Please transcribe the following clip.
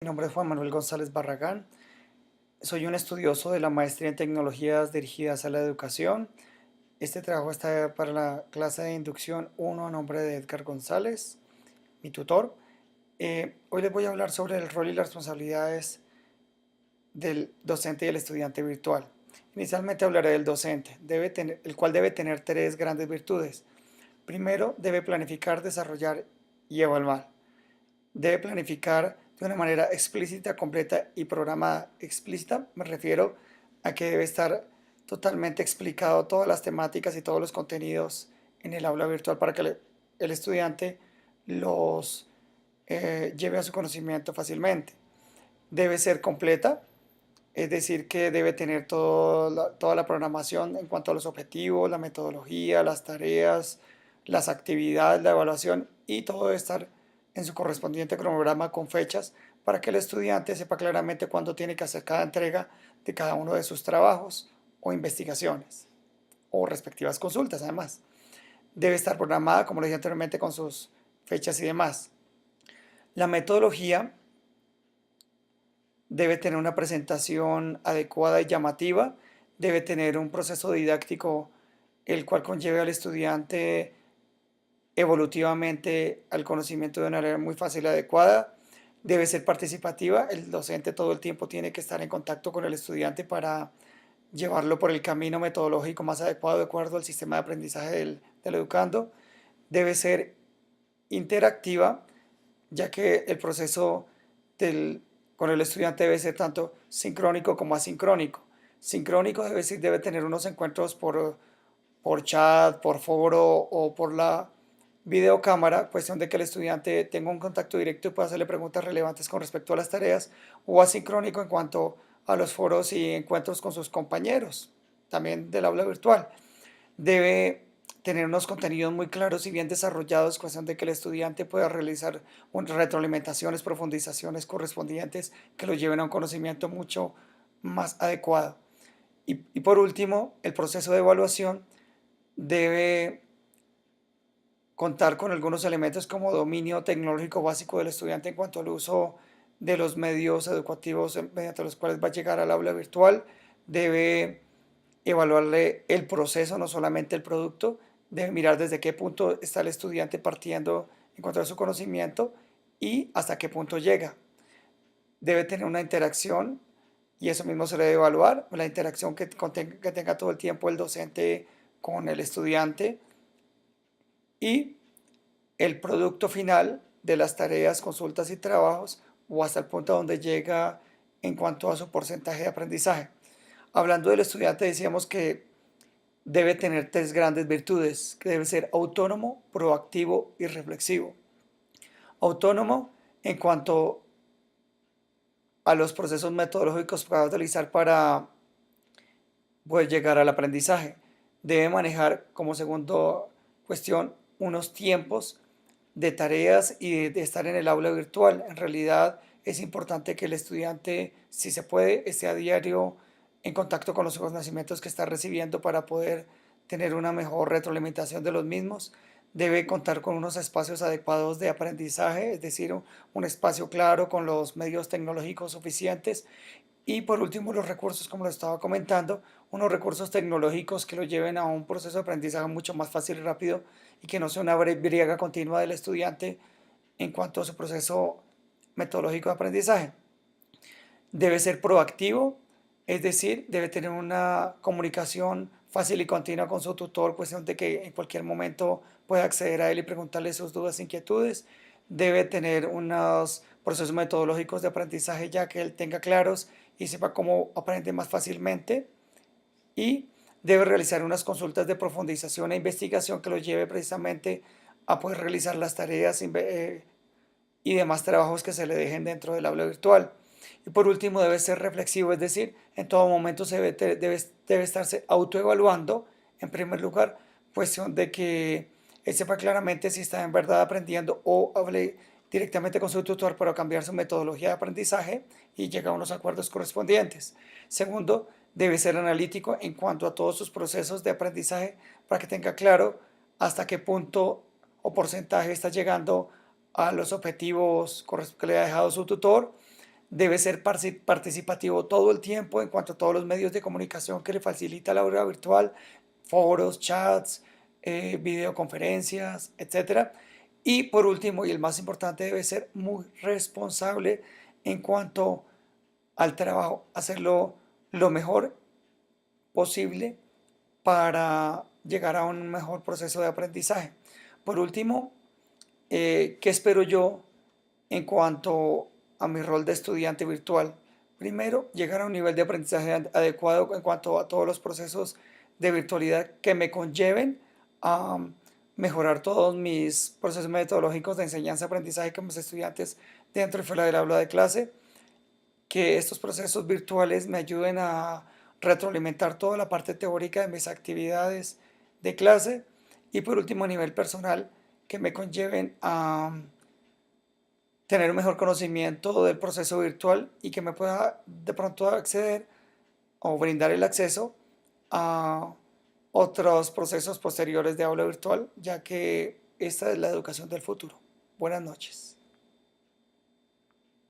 Mi nombre es Juan Manuel González Barragán. Soy un estudioso de la maestría en tecnologías dirigidas a la educación. Este trabajo está para la clase de inducción 1 a nombre de Edgar González, mi tutor. Hoy les voy a hablar sobre el rol y las responsabilidades del docente y el estudiante virtual. Inicialmente hablaré del docente, el cual debe tener tres grandes virtudes. Primero, debe planificar, desarrollar y evaluar. Debe planificar de una manera explícita, completa y programada. Explícita me refiero a que debe estar totalmente explicado todas las temáticas y todos los contenidos en el aula virtual para que el estudiante los lleve a su conocimiento fácilmente. Debe ser completa, es decir, que debe tener toda la programación en cuanto a los objetivos, la metodología, las tareas, las actividades, la evaluación y todo debe estar en su correspondiente cronograma con fechas para que el estudiante sepa claramente cuándo tiene que hacer cada entrega de cada uno de sus trabajos o investigaciones o respectivas consultas además. Debe estar programada, como lo dije anteriormente, con sus fechas y demás. La metodología debe tener una presentación adecuada y llamativa, debe tener un proceso didáctico el cual conlleve al estudiante evolutivamente al conocimiento de una manera muy fácil y adecuada, debe ser participativa, el docente todo el tiempo tiene que estar en contacto con el estudiante para llevarlo por el camino metodológico más adecuado de acuerdo al sistema de aprendizaje del educando, debe ser interactiva, ya que el proceso con el estudiante debe ser tanto sincrónico como asincrónico. Sincrónico debe tener unos encuentros por chat, por foro o por la videocámara, cuestión de que el estudiante tenga un contacto directo y pueda hacerle preguntas relevantes con respecto a las tareas, o asincrónico en cuanto a los foros y encuentros con sus compañeros, también del aula virtual. Debe tener unos contenidos muy claros y bien desarrollados, cuestión de que el estudiante pueda realizar retroalimentaciones, profundizaciones correspondientes que lo lleven a un conocimiento mucho más adecuado. Y por último, el proceso de evaluación debe contar con algunos elementos como dominio tecnológico básico del estudiante en cuanto al uso de los medios educativos mediante los cuales va a llegar al aula virtual, debe evaluarle el proceso, no solamente el producto, debe mirar desde qué punto está el estudiante partiendo en cuanto a su conocimiento y hasta qué punto llega. Debe tener una interacción y eso mismo se le debe evaluar, la interacción que tenga todo el tiempo el docente con el estudiante y el producto final de las tareas, consultas y trabajos o hasta el punto donde llega en cuanto a su porcentaje de aprendizaje. Hablando del estudiante, decíamos que debe tener tres grandes virtudes, que debe ser autónomo, proactivo y reflexivo. Autónomo en cuanto a los procesos metodológicos que va a utilizar para poder llegar al aprendizaje. Debe manejar como segunda cuestión unos tiempos de tareas y de estar en el aula virtual. En realidad es importante que el estudiante, si se puede, esté a diario en contacto con los conocimientos que está recibiendo para poder tener una mejor retroalimentación de los mismos. Debe contar con unos espacios adecuados de aprendizaje, es decir, un espacio claro con los medios tecnológicos suficientes y por último, los recursos, como lo estaba comentando, unos recursos tecnológicos que lo lleven a un proceso de aprendizaje mucho más fácil y rápido y que no sea una briega continua del estudiante en cuanto a su proceso metodológico de aprendizaje. Debe ser proactivo, es decir, debe tener una comunicación fácil y continua con su tutor, cuestión de que en cualquier momento pueda acceder a él y preguntarle sus dudas e inquietudes. Debe tener unos procesos metodológicos de aprendizaje ya que él tenga claros y sepa cómo aprende más fácilmente. Y debe realizar unas consultas de profundización e investigación que lo lleve precisamente a poder realizar las tareas y demás trabajos que se le dejen dentro del aula virtual. Y por último, debe ser reflexivo, es decir, en todo momento debe estarse autoevaluando, en primer lugar, cuestión de que él sepa claramente si está en verdad aprendiendo o hable directamente con su tutor para cambiar su metodología de aprendizaje y llegar a unos acuerdos correspondientes. Segundo, debe ser analítico en cuanto a todos sus procesos de aprendizaje para que tenga claro hasta qué punto o porcentaje está llegando a los objetivos que le ha dejado su tutor. Debe ser participativo todo el tiempo en cuanto a todos los medios de comunicación que le facilita la aula virtual, foros, chats, videoconferencias, etcétera. Y por último, y el más importante, debe ser muy responsable en cuanto al trabajo, hacerlo lo mejor posible para llegar a un mejor proceso de aprendizaje. Por último, ¿qué espero yo en cuanto a mi rol de estudiante virtual? Primero, llegar a un nivel de aprendizaje adecuado en cuanto a todos los procesos de virtualidad que me conlleven a mejorar todos mis procesos metodológicos de enseñanza-aprendizaje con mis estudiantes dentro y fuera del aula de clase, que estos procesos virtuales me ayuden a retroalimentar toda la parte teórica de mis actividades de clase y por último a nivel personal que me conlleven a tener un mejor conocimiento del proceso virtual y que me pueda de pronto acceder o brindar el acceso a otros procesos posteriores de aula virtual, ya que esta es la educación del futuro. Buenas noches.